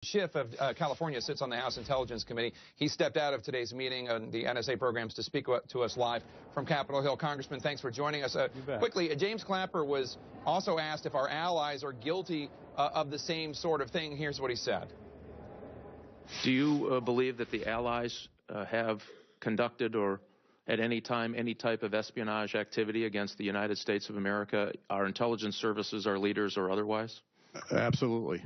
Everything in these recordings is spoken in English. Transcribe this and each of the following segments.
Schiff of California sits on the House Intelligence Committee. He stepped out of today's meeting on the NSA programs to speak to us live from Capitol Hill. Congressman, thanks for joining us. Quickly, James Clapper was also asked if our allies are guilty of the same sort of thing. Here's what he said. Do you believe that the allies have conducted or at any time any type of espionage activity against the United States of America, our intelligence services, our leaders, or otherwise? Absolutely.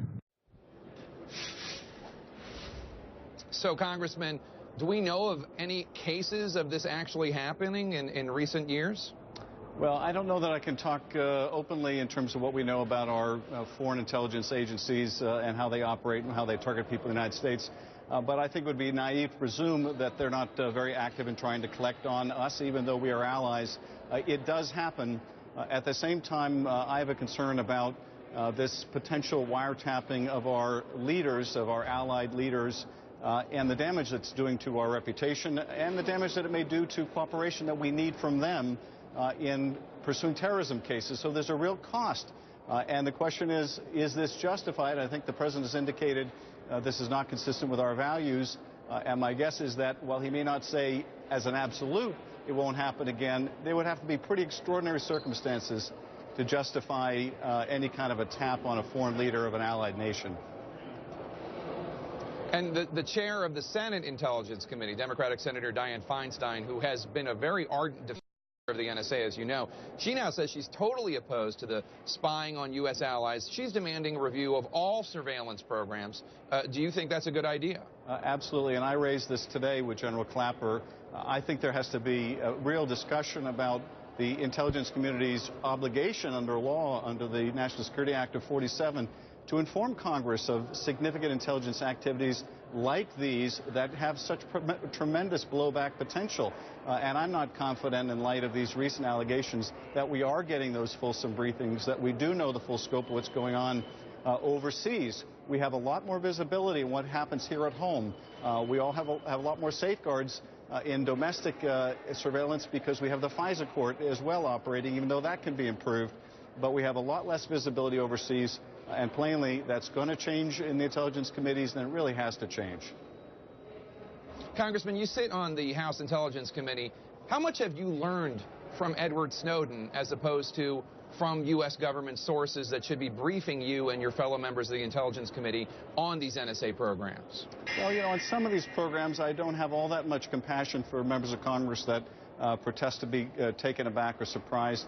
So, Congressman, do we know of any cases of this actually happening in recent years? Well, I don't know that I can talk openly in terms of what we know about our foreign intelligence agencies and how they operate and how they target people in the United States. But I think it would be naive to presume that they're not very active in trying to collect on us, even though we are allies. It does happen. At the same time, I have a concern about this potential wiretapping of our leaders, of our allied leaders, and the damage that's doing to our reputation and the damage that it may do to cooperation that we need from them in pursuing terrorism cases. So there's a real cost. And the question is this justified? I think the President has indicated this is not consistent with our values. And my guess is that while he may not say as an absolute it won't happen again, there would have to be pretty extraordinary circumstances to justify any kind of a tap on a foreign leader of an allied nation. And the chair of the Senate Intelligence Committee, Democratic Senator Dianne Feinstein, who has been a very ardent defender of the NSA, as you know, she now says she's totally opposed to the spying on U.S. allies. She's demanding a review of all surveillance programs. Do you think that's a good idea? Absolutely, and I raised this today with General Clapper. I think there has to be a real discussion about the intelligence community's obligation under law, under the National Security Act of '47, to inform Congress of significant intelligence activities like these that have such tremendous blowback potential. And I'm not confident, in light of these recent allegations, that we are getting those fulsome briefings, that we do know the full scope of what's going on overseas. We have a lot more visibility in what happens here at home. We all have a lot more safeguards in domestic surveillance because we have the FISA Court as well operating, even though that can be improved. But we have a lot less visibility overseas. And plainly, that's going to change in the intelligence committees, and it really has to change. Congressman, you sit on the House Intelligence Committee. How much have you learned from Edward Snowden as opposed to from U.S. government sources that should be briefing you and your fellow members of the Intelligence Committee on these NSA programs? Well, you know, on some of these programs, I don't have all that much compassion for members of Congress that protest to be taken aback or surprised.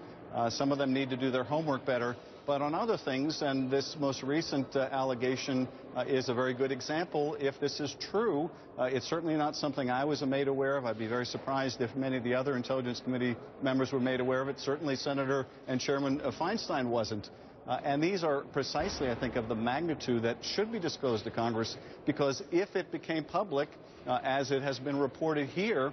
Some of them need to do their homework better. But on other things, and this most recent allegation is a very good example, if this is true, it's certainly not something I was made aware of. I'd be very surprised if many of the other Intelligence Committee members were made aware of it. Certainly Senator and Chairman Feinstein wasn't. And these are precisely, I think, of the magnitude that should be disclosed to Congress, because if it became public, as it has been reported here,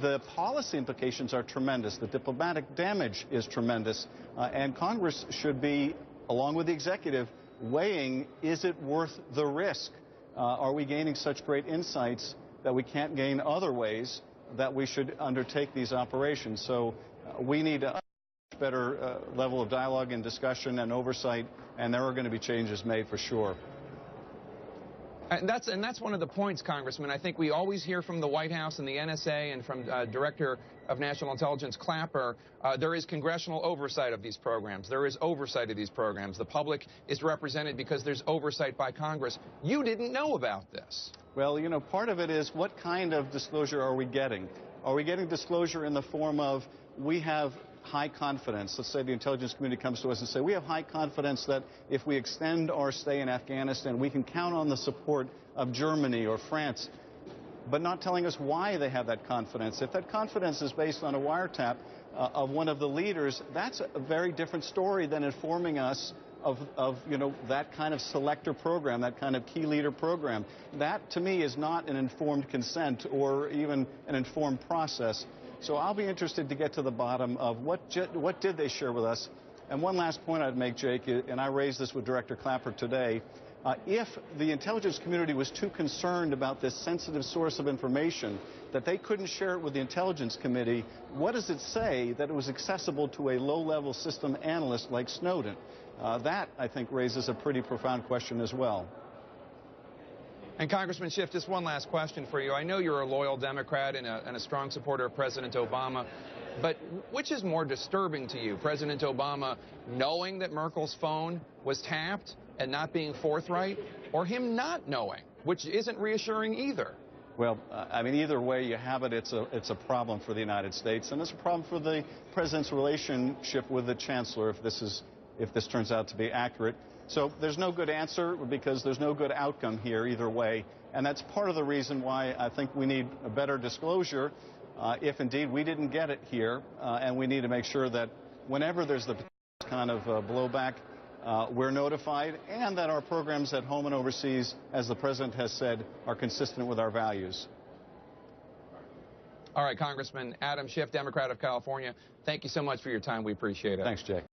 the policy implications are tremendous. The diplomatic damage is tremendous. And Congress should be, along with the executive, weighing, is it worth the risk? Are we gaining such great insights that we can't gain other ways that we should undertake these operations? So we need a much better level of dialogue and discussion and oversight, and there are going to be changes made for sure. And that's one of the points, Congressman. I think we always hear from the White House and the NSA and from Director of National Intelligence Clapper, there is congressional oversight of these programs. There is oversight of these programs. The public is represented because there's oversight by Congress. You didn't know about this. Well, you know, part of it is what kind of disclosure are we getting? Are we getting disclosure in the form of we have high confidence? Let's say the intelligence community comes to us and say, we have high confidence that if we extend our stay in Afghanistan, we can count on the support of Germany or France, but not telling us why they have that confidence. If that confidence is based on a wiretap of one of the leaders, that's a very different story than informing us of you know, that kind of selector program, that kind of key leader program. That, to me, is not an informed consent or even an informed process. So I'll be interested to get to the bottom of what did they share with us. And one last point I'd make, Jake, and I raised this with Director Clapper today, if the intelligence community was too concerned about this sensitive source of information that they couldn't share it with the Intelligence Committee, what does it say that it was accessible to a low-level system analyst like Snowden? That, I think, raises a pretty profound question as well. And Congressman Schiff, just one last question for you. I know you're a loyal Democrat and a strong supporter of President Obama, but which is more disturbing to you? President Obama knowing that Merkel's phone was tapped and not being forthright, or him not knowing, which isn't reassuring either? Well, I mean, either way you have it, it's a problem for the United States, and it's a problem for the president's relationship with the chancellor if this turns out to be accurate. So there's no good answer because there's no good outcome here either way, and that's part of the reason why I think we need a better disclosure if indeed we didn't get it here, and we need to make sure that whenever there's the kind of blowback, we're notified, and that our programs at home and overseas, as the president has said, are consistent with our values. All right, Congressman Adam Schiff, Democrat of California, thank you so much for your time. We appreciate it. Thanks, Jay.